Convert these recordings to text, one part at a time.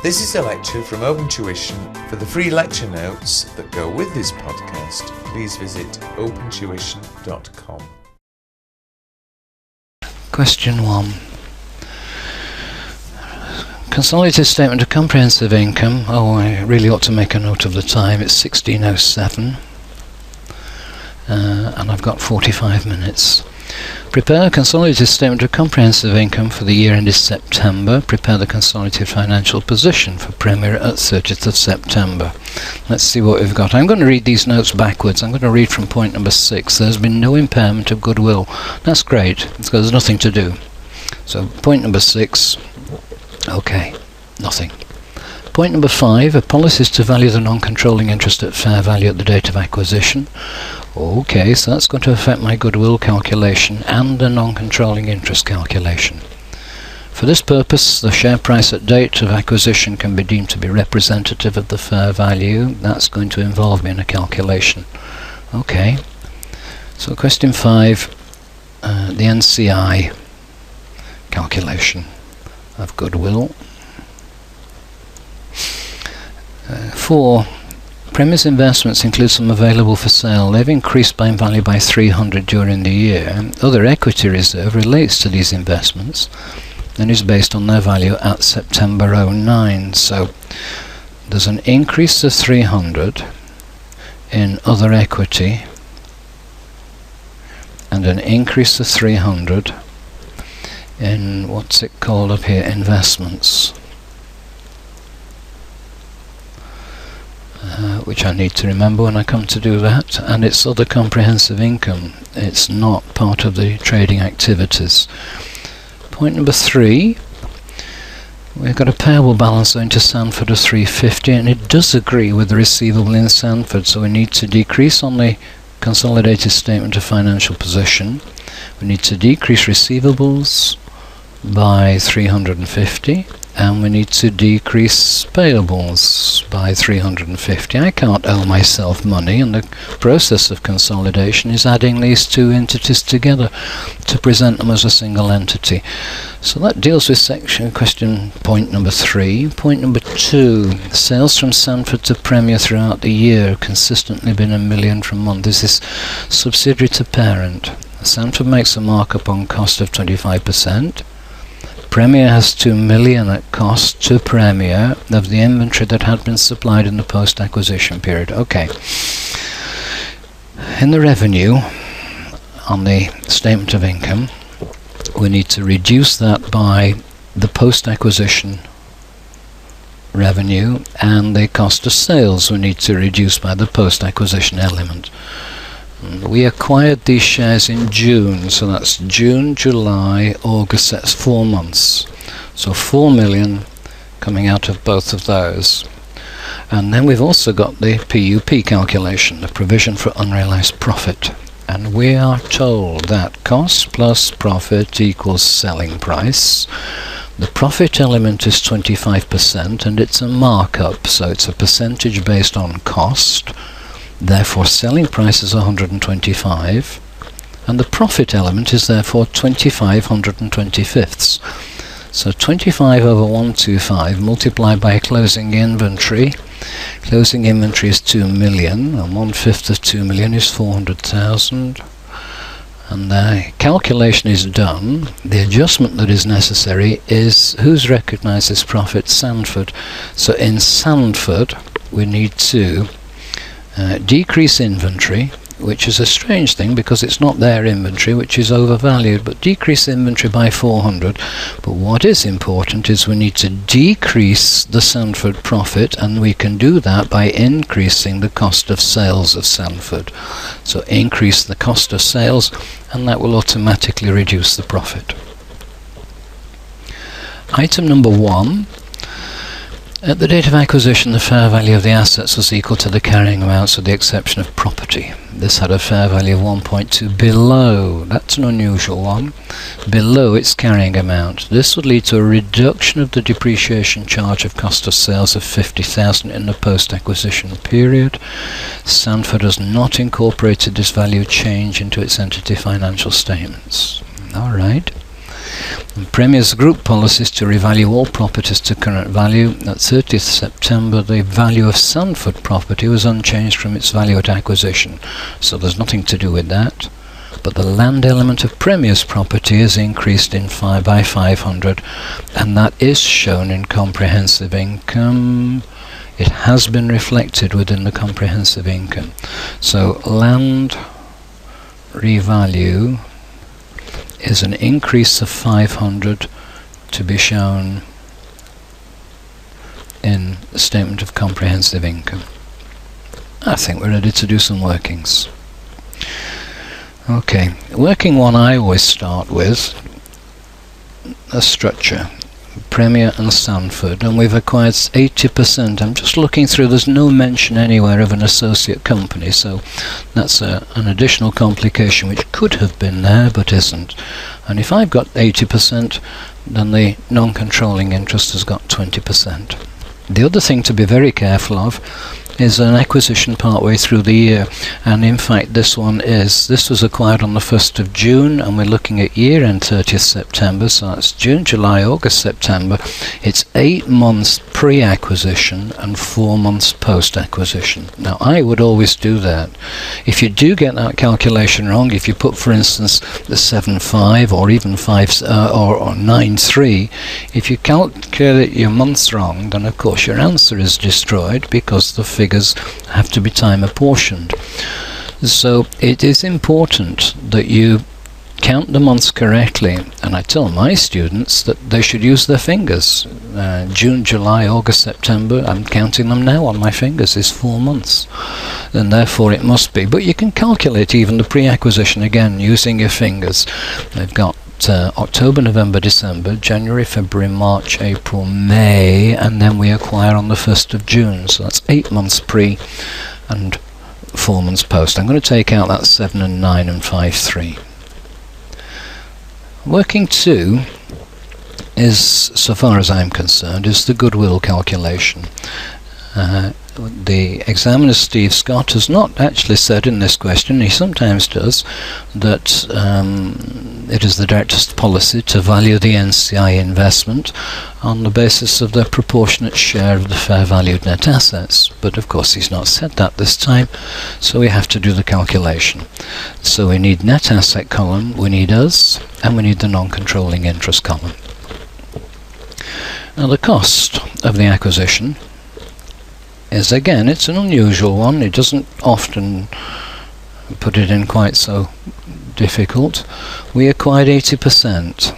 This is a lecture from Open Tuition. For the free lecture notes that go with this podcast, please visit opentuition.com. Question 1. Consolidated Statement of Comprehensive Income. Oh, I really ought to make a note of the time. It's 16:07. And I've got 45 minutes. Prepare a consolidated statement of comprehensive income for the year ended September. Prepare the consolidated financial position for Premier at 30th of September. Let's see what we've got. I'm going to read these notes backwards. I'm going to read from point number 6. There's been no impairment of goodwill. That's great, because there's nothing to do. So point number 6, okay, nothing. Point number 5, a policy is to value the non-controlling interest at fair value at the date of acquisition. Okay, so that's going to affect my goodwill calculation and the non-controlling interest calculation. For this purpose, the share price at date of acquisition can be deemed to be representative of the fair value. That's going to involve me in a calculation. Okay, so question 5, the NCI calculation of goodwill. 4. Premier's investments include some available for sale. They've increased by value by 300 during the year. Other equity reserve relates to these investments and is based on their value at September 09. So there's an increase of 300 in other equity and an increase of 300 in, what's it called up here, investments. Which I need to remember when I come to do that, and it's other comprehensive income. It's not part of the trading activities. Point number 3, we've got a payable balance owing to Sanford of 350, and it does agree with the receivable in Sanford, so we need to decrease on the consolidated statement of financial position. We need to decrease receivables by 350. And we need to decrease payables by 350. I can't owe myself money, and the process of consolidation is adding these two entities together to present them as a single entity. So that deals with question point number 3. Point number 2, sales from Sanford to Premier throughout the year have consistently been $1 million from month. This is subsidiary to parent. Sanford makes a markup on cost of 25%. Premier has $2 million at cost to Premier of the inventory that had been supplied in the post-acquisition period. Okay. In the revenue, on the statement of income, we need to reduce that by the post-acquisition revenue, and the cost of sales we need to reduce by the post-acquisition element. We acquired these shares in June, so that's June, July, August, that's 4 months. So 4 million coming out of both of those. And then we've also got the PUP calculation, the provision for unrealized profit. And we are told that cost plus profit equals selling price. The profit element is 25%, and it's a markup, so it's a percentage based on cost. Therefore selling price is 125, and the profit element is therefore 25 125ths. So 25 over 125 multiplied by closing inventory. Closing inventory is 2 million, and 1/5 of 2 million is 400,000. And the calculation is done. The adjustment that is necessary is who's recognised this profit? Sanford. So in Sanford we need to decrease inventory, which is a strange thing because it's not their inventory, which is overvalued, but decrease inventory by 400. But what is important is we need to decrease the Sanford profit, and we can do that by increasing the cost of sales of Sanford. So increase the cost of sales, and that will automatically reduce the profit. Item number 1. At the date of acquisition, the fair value of the assets was equal to the carrying amounts with the exception of property. This had a fair value of 1.2 below, that's an unusual one, below its carrying amount. This would lead to a reduction of the depreciation charge of cost of sales of 50,000 in the post-acquisition period. Sanford has not incorporated this value change into its entity financial statements. Alright. And Premier's group policy is to revalue all properties to current value. At 30th September, the value of Sandford property was unchanged from its value at acquisition, so there's nothing to do with that. But the land element of Premier's property is increased by 500, and that is shown in comprehensive income. It has been reflected within the comprehensive income. So land revalue is an increase of 500 to be shown in the statement of comprehensive income. I think we're ready to do some workings. Okay, working one I always start with a structure, Premier and Sandford, and we've acquired 80%. I'm just looking through, there's no mention anywhere of an associate company, so that's an additional complication which could have been there but isn't. And if I've got 80%, then the non-controlling interest has got 20%. The other thing to be very careful of is an acquisition partway through the year, and in fact this was acquired on the 1st of June, and we're looking at year end 30th September, so that's June, July, August, September. It's 8 months pre-acquisition and 4 months post-acquisition. Now I would always do that. If you do get that calculation wrong, if you put for instance the 7.5 or even 9.3, if you calculate your months wrong, then of course your answer is destroyed because the figures have to be time apportioned. So it is important that you count the months correctly, and I tell my students that they should use their fingers. June, July, August, September, I'm counting them now on my fingers, is 4 months, and therefore it must be. But you can calculate even the pre-acquisition again using your fingers. They've got October, November, December, January, February, March, April, May, and then we acquire on the 1st of June. So that's 8 months pre and 4 months post. I'm going to take out that 7 and 9 and 5.3. Working 2 is, so far as I'm concerned, is the goodwill calculation. The examiner Steve Scott has not actually said in this question, he sometimes does, that it is the director's policy to value the NCI investment on the basis of the proportionate share of the fair valued net assets. But of course he's not said that this time, so we have to do the calculation. So we need net asset column, we need us, and we need the non-controlling interest column. Now the cost of the acquisition is, again, it's an unusual one. It doesn't often put it in quite so difficult. We acquired 80%.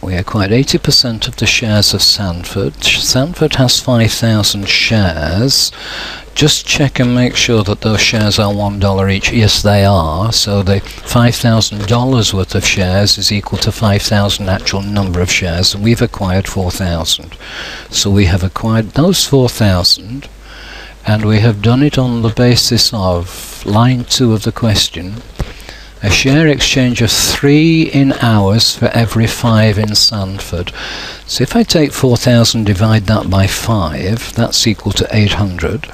We acquired 80% of the shares of Sandford. Sandford has 5,000 shares. Just check and make sure that those shares are $1 each. Yes, they are. So the $5,000 worth of shares is equal to 5,000 actual number of shares, and we've acquired 4,000. So we have acquired those 4,000, and we have done it on the basis of line 2 of the question. A share exchange of 3 in hours for every 5 in Sandford. So if I take 4,000, divide that by 5, that's equal to 800.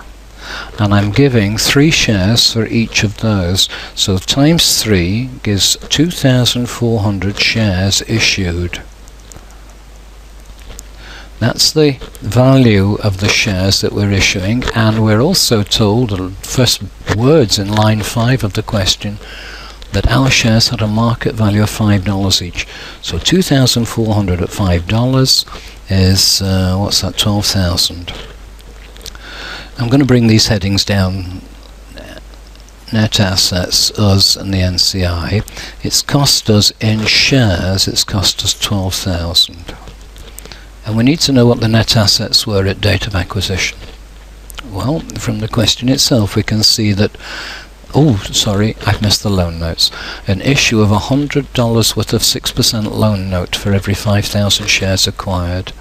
And I'm giving 3 shares for each of those. So times 3 gives 2,400 shares issued. That's the value of the shares that we're issuing, and we're also told, the first words in line 5 of the question, that our shares had a market value of $5 each. So 2,400 at $5 is, what's that, 12,000. I'm going to bring these headings down. Net assets, us, and the NCI. It's cost us in shares, it's cost us 12,000. And we need to know what the net assets were at date of acquisition. Well, from the question itself we can see that, oh sorry, I've missed the loan notes. An issue of $100 worth of 6% loan note for every 5,000 shares acquired.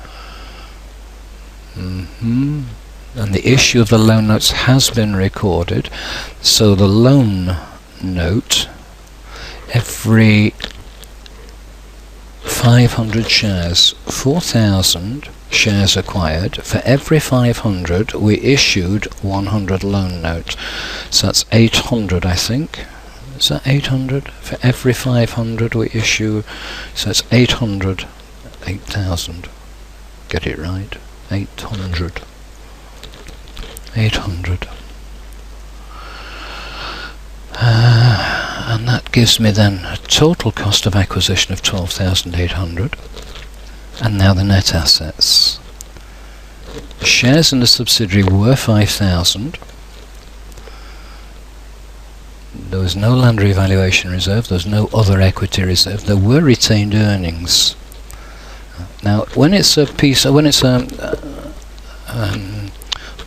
And the issue of the loan notes has been recorded. So the loan note, every 500 shares, 4,000 shares acquired. For every 500 we issued 100 loan note. So that's 800, I think. Is that 800? For every 500 we issue, so it's 800, 8,000. Get it right? 800. 800. And that gives me then a total cost of acquisition of 12,800. And now the net assets. Shares in the subsidiary were 5,000. There was no land revaluation reserve, there was no other equity reserve, there were retained earnings. Now when it's a piece, when it's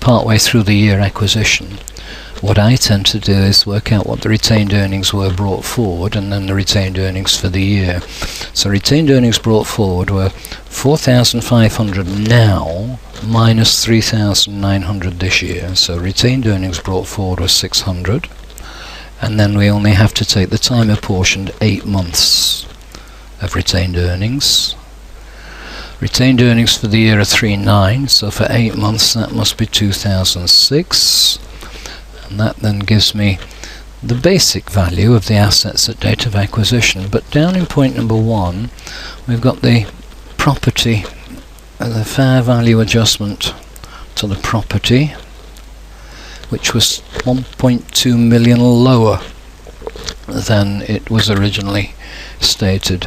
part way through the year acquisition, what I tend to do is work out what the retained earnings were brought forward and then the retained earnings for the year. So retained earnings brought forward were 4,500 now minus 3,900 this year. So retained earnings brought forward was 600, and then we only have to take the time apportioned 8 months of retained earnings. Retained earnings for the year are 3,900, so for 8 months that must be 2,006. And that then gives me the basic value of the assets at date of acquisition. But down in point number 1 we've got the property, the fair value adjustment to the property, which was 1.2 million lower than it was originally stated.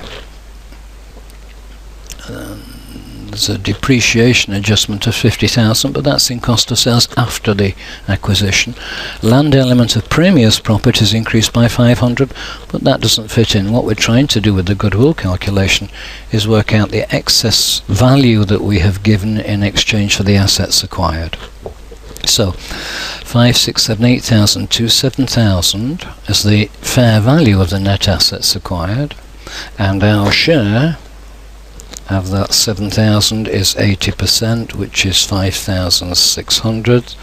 There's a depreciation adjustment of 50,000, but that's in cost of sales after the acquisition. Land element of Premier's properties increased by 500, but that doesn't fit in. What we're trying to do with the goodwill calculation is work out the excess value that we have given in exchange for the assets acquired. So 5, 6, 7, 8,000 to 7,000 is the fair value of the net assets acquired, and our share of that 7,000 is 80%, which is 5,600.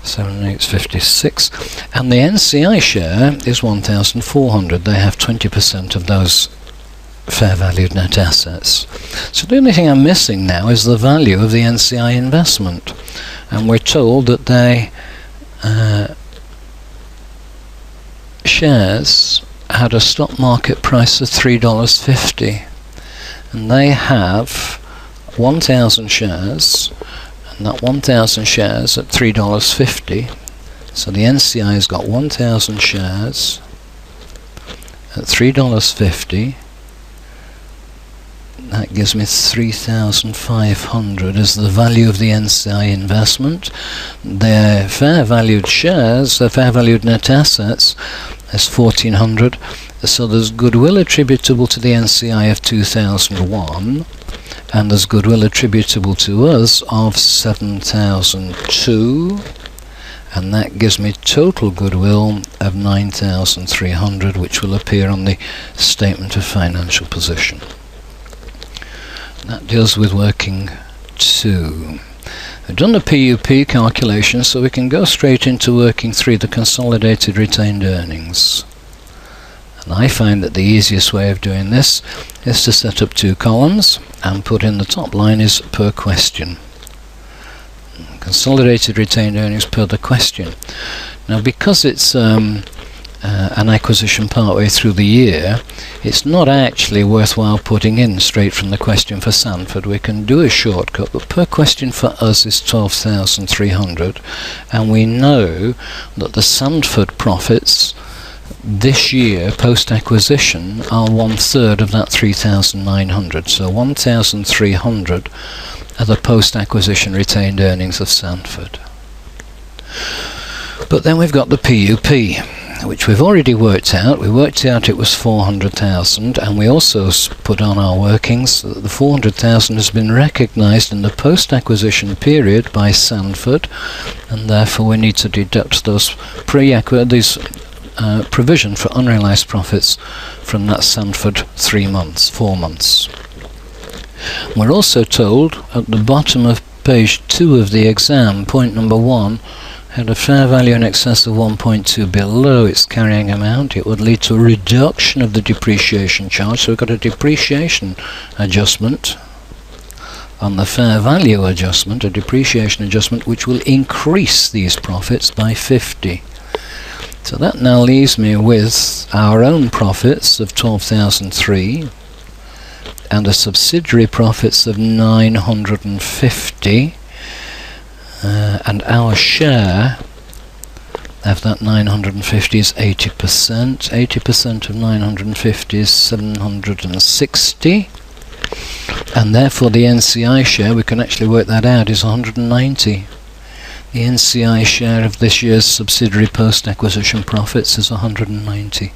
7 8 56, and the NCI share is 1,400. They have 20% of those fair valued net assets. So the only thing I'm missing now is the value of the NCI investment, and we're told that they shares had a stock market price of $3.50. And they have 1,000 shares, and that 1,000 shares at $3.50. So the NCI has got 1,000 shares at $3.50. That gives me 3,500 as the value of the NCI investment. Their fair valued shares, their fair valued net assets, is 1,400. So there's goodwill attributable to the NCI of 2001, and there's goodwill attributable to us of 7,002, and that gives me total goodwill of 9,300, which will appear on the statement of financial position. That deals with working 2. I've done the PUP calculation, so we can go straight into working 3, the consolidated retained earnings. And I find that the easiest way of doing this is to set up 2 columns and put in the top line is per question. Consolidated retained earnings per the question. Now because it's an acquisition partway through the year, it's not actually worthwhile putting in straight from the question for Sanford. We can do a shortcut, but per question for us is 12,300, and we know that the Sanford profits this year post-acquisition are 1/3 of that 3,900, so 1,300 are the post-acquisition retained earnings of Sanford. But then we've got the PUP, which we've already worked out. We worked out it was 400,000, and we also put on our workings that the 400,000 has been recognised in the post-acquisition period by Sanford, and therefore we need to deduct those provision for unrealised profits from that Sanford 4 months. We're also told at the bottom of page 2 of the exam, point number 1, had a fair value in excess of 1.2 below its carrying amount. It would lead to a reduction of the depreciation charge, so we've got a depreciation adjustment on the fair value adjustment, a depreciation adjustment which will increase these profits by 50. So that now leaves me with our own profits of 12,003 and a subsidiary profits of 950, and our share of that 950 is 80%. 80% of 950 is 760, and therefore the NCI share, we can actually work that out, is 190. The NCI share of this year's subsidiary post-acquisition profits is 190.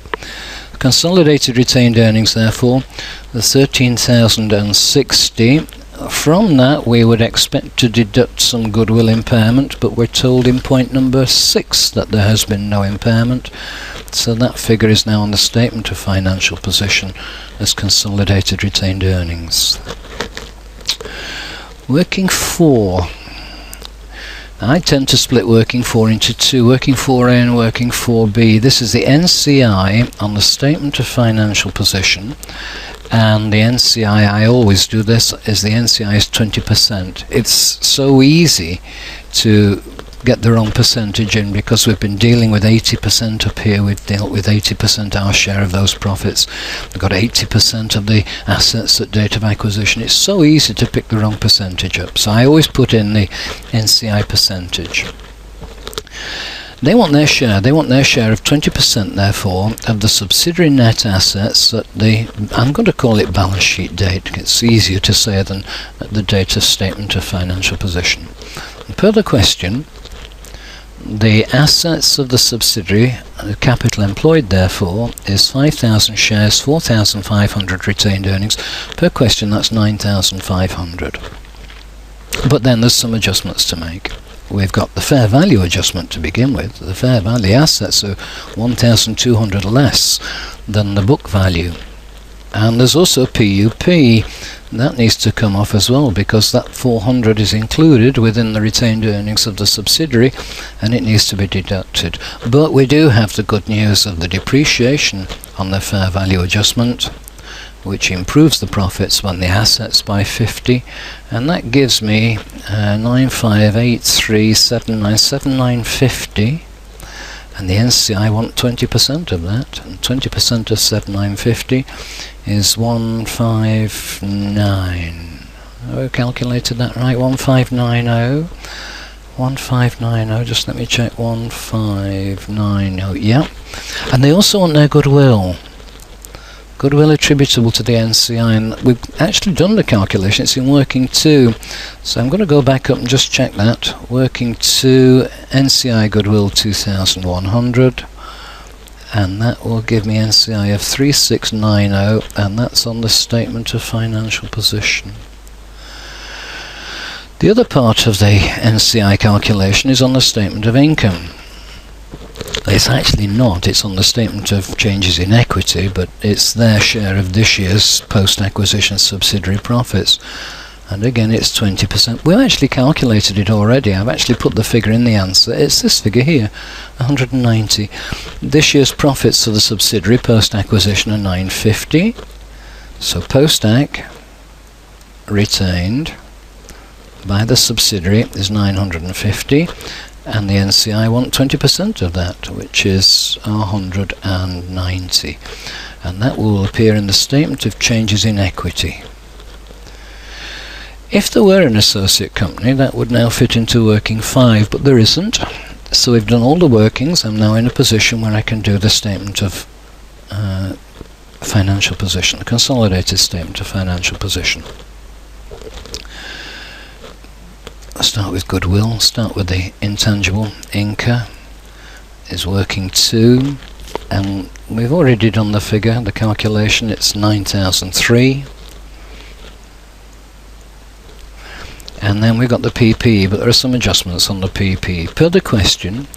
Consolidated retained earnings, therefore, the 13,060. From that we would expect to deduct some goodwill impairment, but we're told in point number 6 that there has been no impairment, so that figure is now on the statement of financial position as consolidated retained earnings. Working 4. I tend to split working 4 into 2, working 4A and working 4B. This is the NCI on the statement of financial position, and the NCI, I always do this, is the NCI is 20%. It's so easy to get the wrong percentage in because we've been dealing with 80% up here. We've dealt with 80% our share of those profits. We've got 80% of the assets at date of acquisition. It's so easy to pick the wrong percentage up, so I always put in the NCI percentage. They want their share. They want their share of 20%, therefore, of the subsidiary net assets at the, I'm going to call it balance sheet date. It's easier to say than at the date of statement of financial position. And per the question, the assets of the subsidiary, capital employed, therefore, is 5,000 shares, 4,500 retained earnings. Per question, that's 9,500. But then there's some adjustments to make. We've got the fair value adjustment to begin with. The fair value assets are 1,200 less than the book value. And there's also PUP. That needs to come off as well, because that 400 is included within the retained earnings of the subsidiary and it needs to be deducted. But we do have the good news of the depreciation on the fair value adjustment, which improves the profits on the assets by 50, and that gives me 9,583,797,950, and the NCI want 20% of that, and 20% of 7,950 is 159. Oh, calculated that right? 1590. 1590. Just let me check. 1590. Yeah. And they also want their goodwill. Goodwill attributable to the NCI, and we've actually done the calculation. It's in working 2, so I'm going to go back up and just check that. Working 2, NCI goodwill 2,100, and that will give me NCI of 3690, and that's on the statement of financial position. The other part of the NCI calculation is on the statement of income. It's actually not, it's on the statement of changes in equity, but it's their share of this year's post-acquisition subsidiary profits. And again, it's 20%. We've actually calculated it already. I've actually put the figure in the answer. It's this figure here, 190. This year's profits of the subsidiary post-acquisition are 950. So post-ac retained by the subsidiary is 950. And the NCI want 20% of that, which is 190, and that will appear in the statement of changes in equity. If there were an associate company, that would now fit into working 5, but there isn't, so we've done all the workings. I'm now in a position where I can do the statement of financial position, the consolidated statement of financial position. Start with goodwill, start with the intangible. Income is working 2, and we've already done the figure, the calculation. It's 9,003, and then we've got the PP, but there are some adjustments on the PP. Per the question,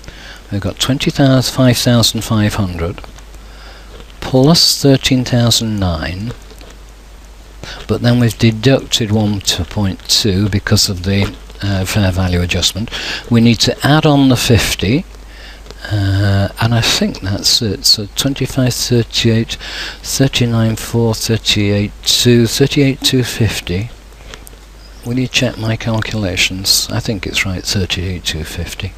we've got 5,500 plus 13,009, but then we've deducted 1.2 because of the fair value adjustment. We need to add on the 50, and I think that's it. So 25, 38, 39, 4, 38, 2, 38, 250. Will you check my calculations? I think it's right, 38, 250.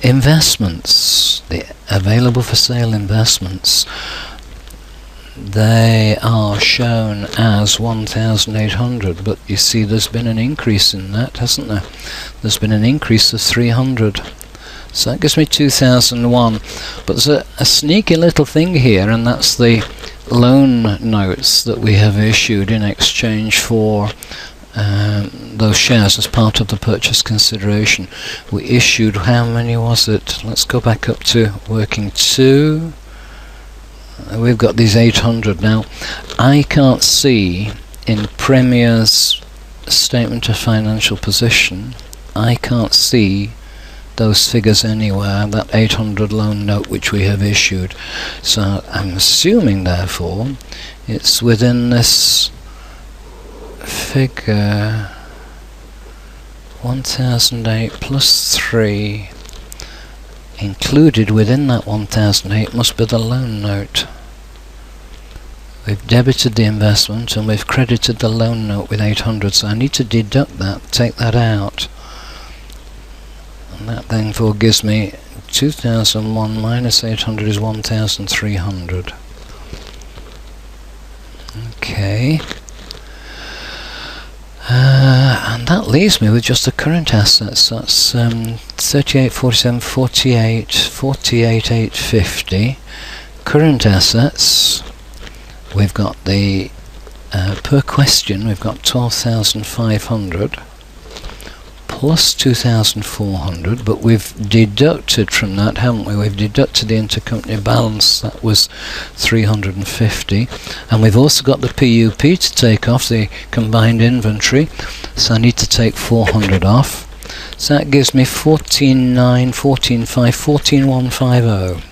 Investments, the available for sale investments, they are shown as 1,800, but you see there's been an increase in that, hasn't there? There's been an increase of 300. So that gives me 2001. But there's a sneaky little thing here, and that's the loan notes that we have issued in exchange for those shares as part of the purchase consideration. We issued, how many was it? Let's go back up to working 2. We've got these 800 now. I can't see in Premier's statement of financial position, I can't see those figures anywhere, that 800 loan note which we have issued. So I'm assuming therefore it's within this figure 1008 plus 3. Included within that 1008 must be the loan note. We've debited the investment and we've credited the loan note with 800, so I need to deduct that, take that out. And that therefore gives me 2001 minus 800 is 1300. Okay. And that leaves me with just the current assets. That's 38, 47, 48, 48, 850. Current assets, we've got the per question, we've got 12,500 plus 2,400, but we've deducted from that, haven't we? We've deducted the intercompany balance, that was 350, and we've also got the PUP to take off, the combined inventory, so I need to take 400 off. So that gives me 14,9, 14,5, 14,150.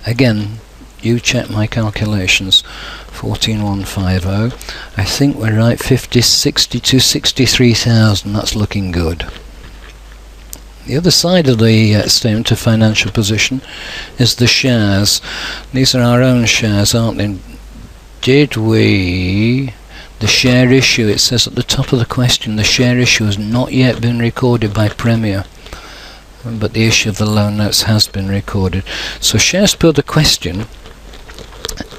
Again, you check my calculations. 14,150. I think we're right. 50, 62, 63,000. That's looking good. The other side of the statement of financial position is the shares. These are our own shares, aren't they? Did we... The share issue, it says at the top of the question, the share issue has not yet been recorded by Premier, but the issue of the loan notes has been recorded. So shares per the question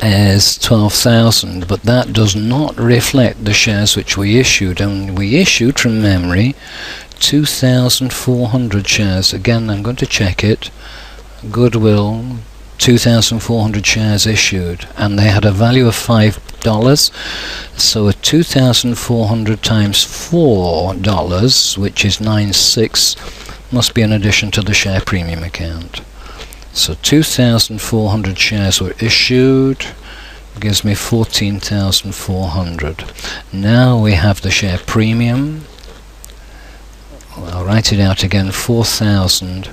is 12,000, but that does not reflect the shares which we issued, and we issued from memory 2,400 shares. Again, I'm going to check it. Goodwill, 2,400 shares issued, and they had a value of $5. So a 2,400 times $4, which is 9.6, must be in addition to the share premium account. So 2,400 shares were issued, gives me 14,400. Now we have the share premium. I'll write it out again, 4,000.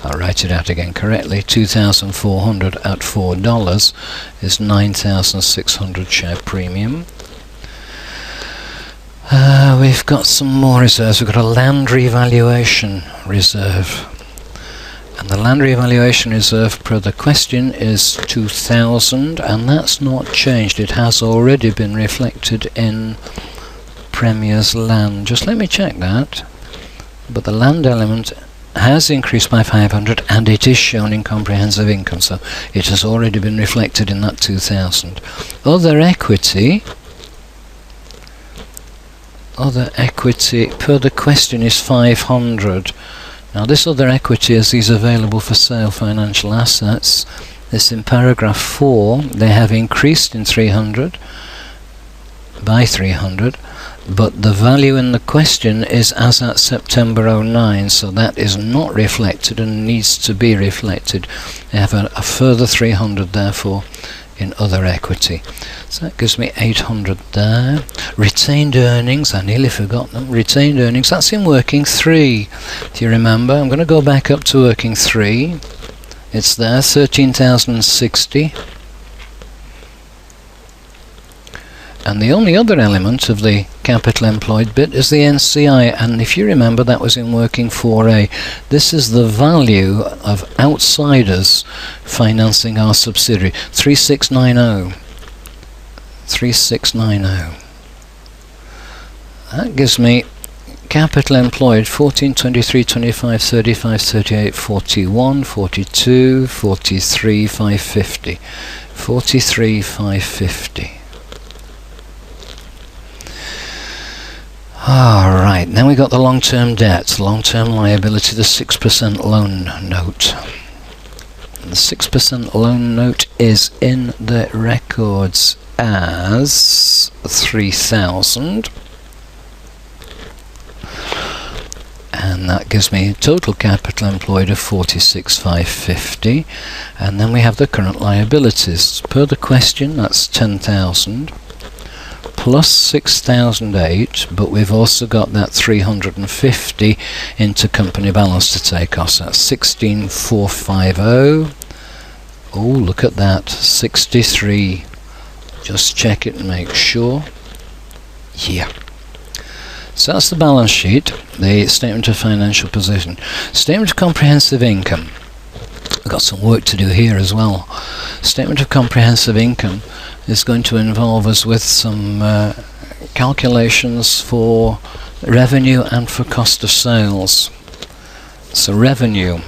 I'll write it out again correctly. 2,400 at $4 is 9,600 share premium. We've got some more reserves. We've got a land revaluation reserve. And the land revaluation reserve per the question is 2,000, and that's not changed. It has already been reflected in Premier's land. Just let me check that. But the land element has increased by 500, and it is shown in comprehensive income, so it has already been reflected in that 2,000. Other equity per the question is 500. Now this other equity is these available for sale financial assets. This in paragraph 4, they have increased in 300 by 300, but the value in the question is as at September 09, so that is not reflected and needs to be reflected. They have a further 300 therefore in other equity. So that gives me 800 there. Retained earnings, I nearly forgot them. Retained earnings, that's in working 3. Do you remember? I'm going to go back up to working 3. It's there, 13,060. And the only other element of the capital employed bit is the NCI, and if you remember that was in working 4A. This is the value of outsiders financing our subsidiary, 3690. 3690. That gives me Capital employed 14, 23, 25, 35, 38, 41, 42, 43, 550. 43, 550. Alright, then we got the long-term debt, long-term liability, the 6% loan note. The 6% loan note is in the records as 3,000. And that gives me total capital employed of 46,550. And then we have the current liabilities. Per the question, that's 10,000 plus 6,008, but we've also got that 350 intercompany balance to take off. So that's 16,450. Oh, look at that, 63. Just check it and make sure. Yeah. So that's the balance sheet, the statement of financial position. Statement of comprehensive income. We've got some work to do here as well. Statement of comprehensive income is going to involve us with some calculations for revenue and for cost of sales. So revenue,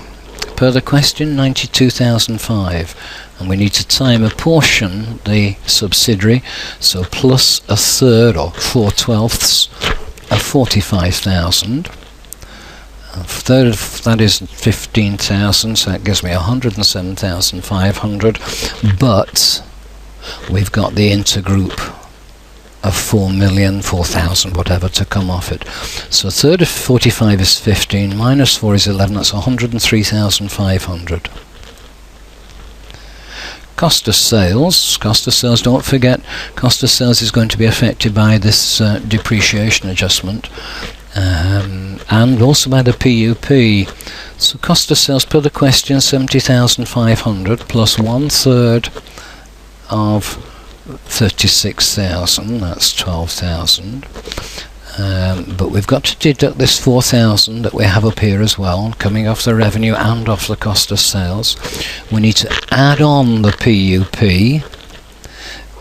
per the question, 92,005, and we need to time apportion the subsidiary, so plus a third or 4/12 of 45,000. A third of that is 15,000, so that gives me 107,500, but we've got the intergroup of 4,000,000, whatever, to come off it. So a third of 45 is 15, minus 4 is 11, that's 103,500. Cost of sales, don't forget, cost of sales is going to be affected by this depreciation adjustment. And also by the PUP. So cost of sales per the question, 70,500 plus 1/3 of 36,000, that's 12,000. But we've got to deduct this 4,000 that we have up here as well, coming off the revenue and off the cost of sales. We need to add on the PUP,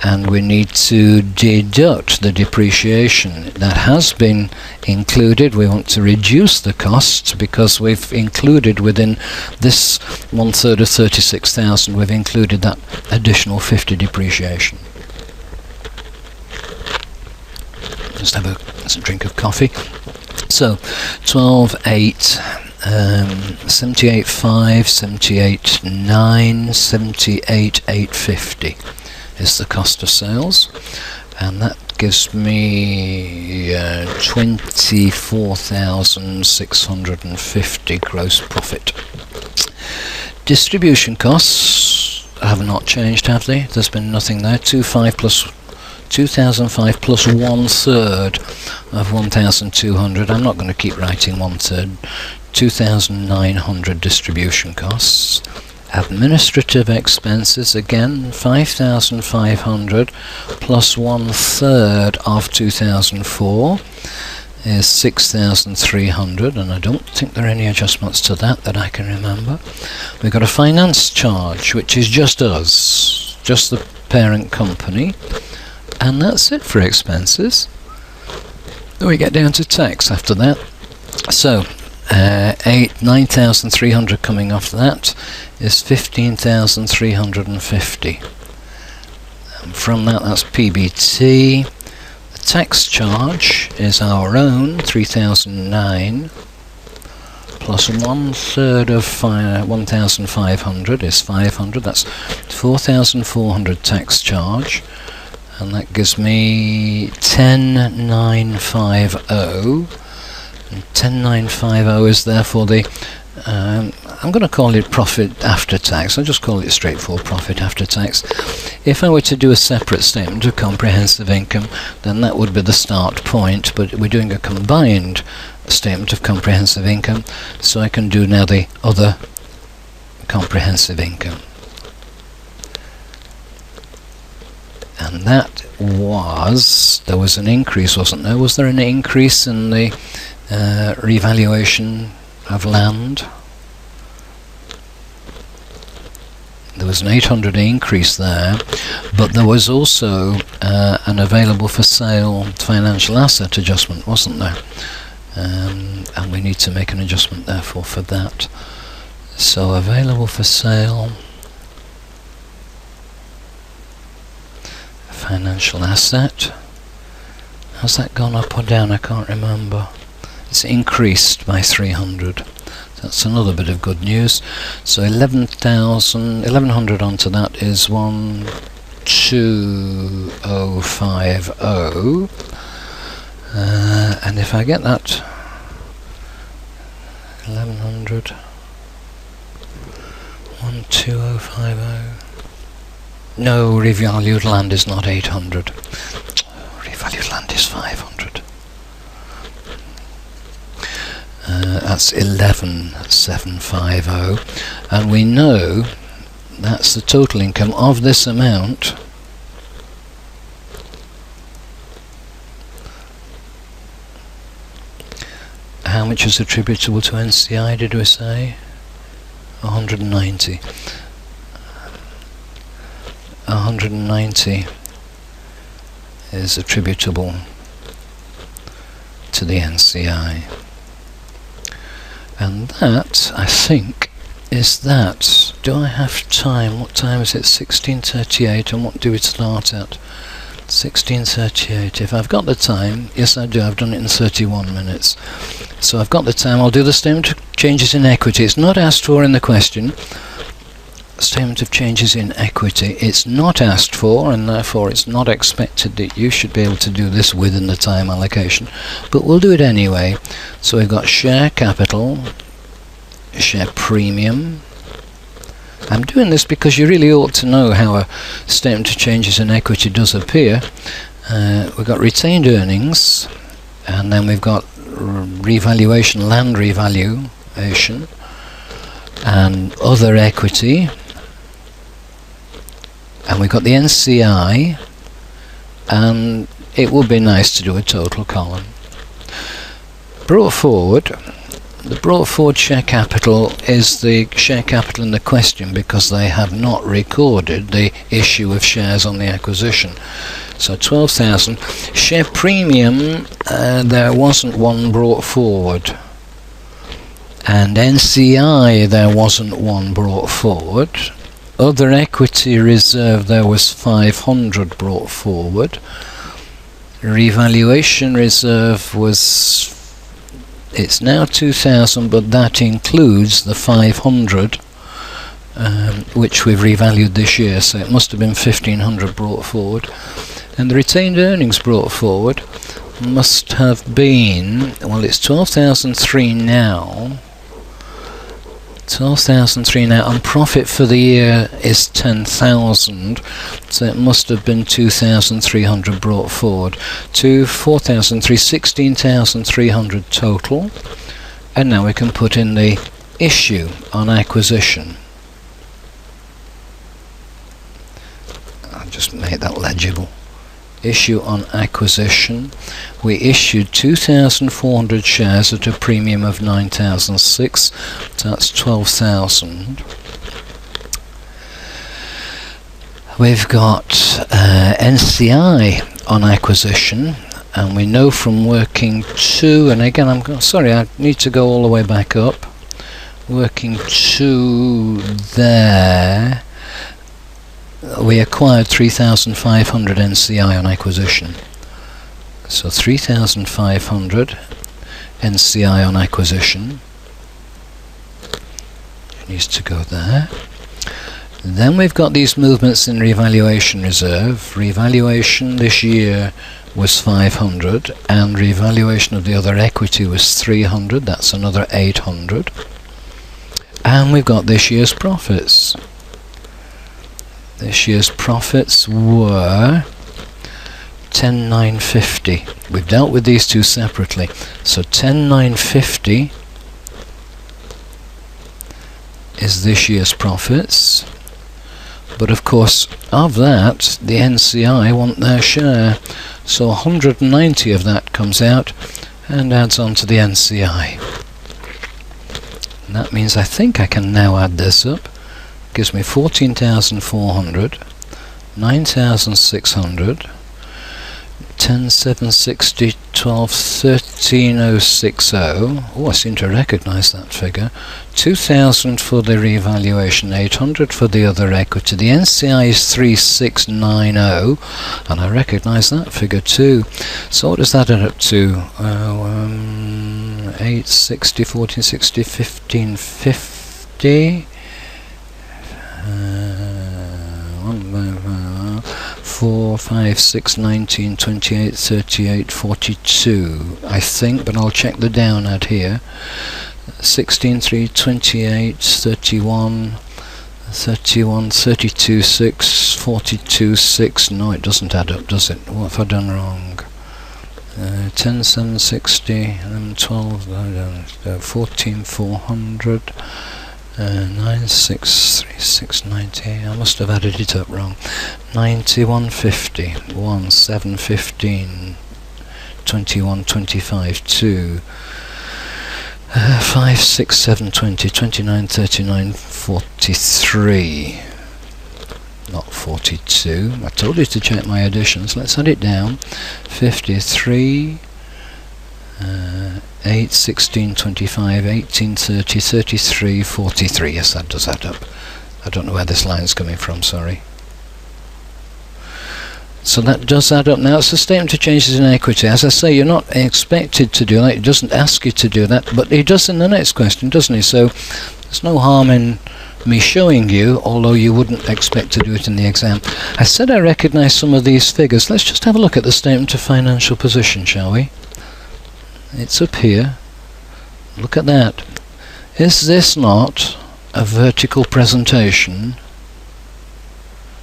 and we need to deduct the depreciation that has been included. We want to reduce the costs because we've included within this 1/3 of 36,000, we've included that additional 50 depreciation. Just have a drink of coffee. So 12,8, 78,5, 78,9, 78,850 is the cost of sales, and that gives me 24,650 gross profit. Distribution costs have not changed, have they? There's been nothing there. 2,500 plus 1/3 of 1,200. I'm not going to keep writing 1/3. 2,900 distribution costs. Administrative expenses, again 5,500 plus 1/3 of 2004 is 6,300, and I don't think there are any adjustments to that I can remember. We've got a finance charge, which is just us, just the parent company, and that's it for expenses. Then we get down to tax after that. So 9,300 coming off that is 15,350. And from that's PBT. The tax charge is our own 3,009 plus 1/3 of 1,500 is 500. That's 4,400 tax charge, and that gives me 10,950. 10,950 is therefore the I'm going to call it profit after tax. I'll just call it straightforward profit after tax. If I were to do a separate statement of comprehensive income, then that would be the start point, but we're doing a combined statement of comprehensive income, so I can do now the other comprehensive income. And that was, there was an increase, wasn't there? Was there an increase in the revaluation of land? There was an 800 increase there, but there was also an available for sale financial asset adjustment, wasn't there? and we need to make an adjustment therefore for that. So available for sale, financial asset. Has that gone up or down? I can't remember. It's increased by 300. That's another bit of good news. So 1100 onto that is 12050. And if I get that 1100 12050. No, revalued land is not 800. Revalued land is 500. That's 11750, and we know that's the total income of this amount. How much is attributable to NCI, did we say? 190. 190 is attributable to the NCI. And that, I think, is that. Do I have time? What time is it? 16:38, and what do we start at? 16:38. If I've got the time, yes I do, I've done it in 31 minutes. So I've got the time. I'll do the statement of changes in equity. It's not asked for in the question. Statement of changes in equity. It's not asked for, and therefore it's not expected that you should be able to do this within the time allocation, but we'll do it anyway. So we've got share capital, share premium. I'm doing this because you really ought to know how a statement of changes in equity does appear. We've got retained earnings, and then we've got revaluation, land revaluation, and other equity, and we've got the NCI, and it would be nice to do a total column. Brought forward, the brought forward share capital is the share capital in the question because they have not recorded the issue of shares on the acquisition. So 12,000. Share premium, there wasn't one brought forward. And NCI, there wasn't one brought forward. Other equity reserve, there was 500 brought forward. Revaluation reserve was, it's now 2,000, but that includes the 500 which we've revalued this year, so it must have been 1,500 brought forward. And the retained earnings brought forward must have been, well, it's 12,003 now. 12,003 now, and profit for the year is 10,000, so it must have been 2,300 brought forward to 4,003, 16,300 total. And now we can put in the issue on acquisition. I'll just make that legible. Issue on acquisition. We issued 2,400 shares at a premium of 9,006. So that's 12,000. We've got NCI on acquisition, and we know from working to, and again I'm sorry, I need to go all the way back up. Working to there, we acquired 3,500 NCI on acquisition. So 3,500 NCI on acquisition. It needs to go there. Then we've got these movements in revaluation reserve. Revaluation this year was 500, and revaluation of the other equity was 300. That's another 800. And we've got this year's profits. This year's profits were 10,950. We've dealt with these two separately. So 10,950 is this year's profits. But of course, of that, the NCI want their share. So 190 of that comes out and adds on to the NCI. And that means I think I can now add this up. Gives me 14,400, 9,600, 10,760, 12, 13,060. Oh, I seem to recognise that figure. 2,000 for the revaluation, 800 for the other equity. The NCI is 3,690, and I recognise that figure too. So what does that add up to? 860, 1460, 1550. 4, 5, 6, 19, 28, 38, 42, I think, but I'll check the down add here. 16, 3, 28, 31, 31, 32, 6, 42, 6. No, it doesn't add up, does it? What have I done wrong? 10, 7, 60, 11, 12, 14, 400. 9, 6, 3, 6, 90. I must have added it up wrong. 90, 150, 1, 7, 15, 21, 25, 2, 5, 6, 7, 20, 29, 39, 43. Not 42. I told you to check my additions. Let's add it down. 53. 8, 16, 25, 18, 30, 33, 43. Yes, that does add up. I don't know where this line's coming from, sorry. So that does add up. Now, it's a statement of changes in equity. As I say, you're not expected to do that. It doesn't ask you to do that, but he does in the next question, doesn't he? So there's no harm in me showing you, although you wouldn't expect to do it in the exam. I said I recognise some of these figures. Let's just have a look at the statement of financial position, shall we? It's up here. Look at that. Is this not a vertical presentation?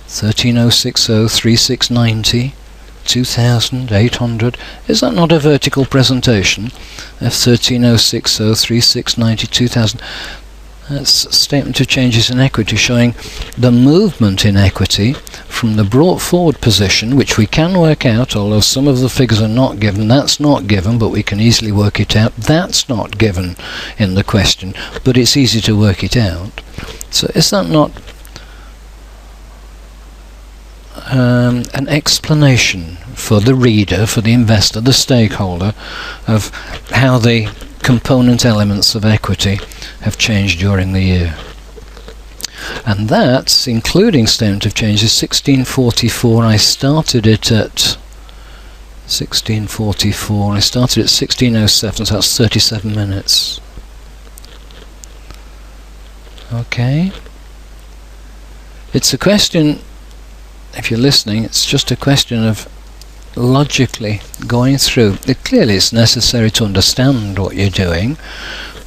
13,060, 3690, 2,800. Is that not a vertical presentation of 13,060, 3690, 2,000? That's a statement of changes in equity showing the movement in equity from the brought forward position, which we can work out, although some of the figures are not given. That's not given, but we can easily work it out. That's not given in the question, but it's easy to work it out. So is that not an explanation for the reader, for the investor, the stakeholder, of how the component elements of equity have changed during the year? And that's including statement of changes 1644. I started it at 1644. I started at 1607, so that's 37 minutes. Okay. It's a question, if you're listening, it's just a question of logically going through. Clearly it's necessary to understand what you're doing,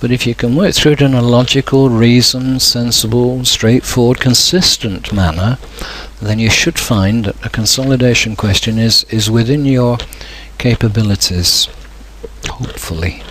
but if you can work through it in a logical, reasoned, sensible, straightforward, consistent manner, then you should find that a consolidation question is within your capabilities, hopefully.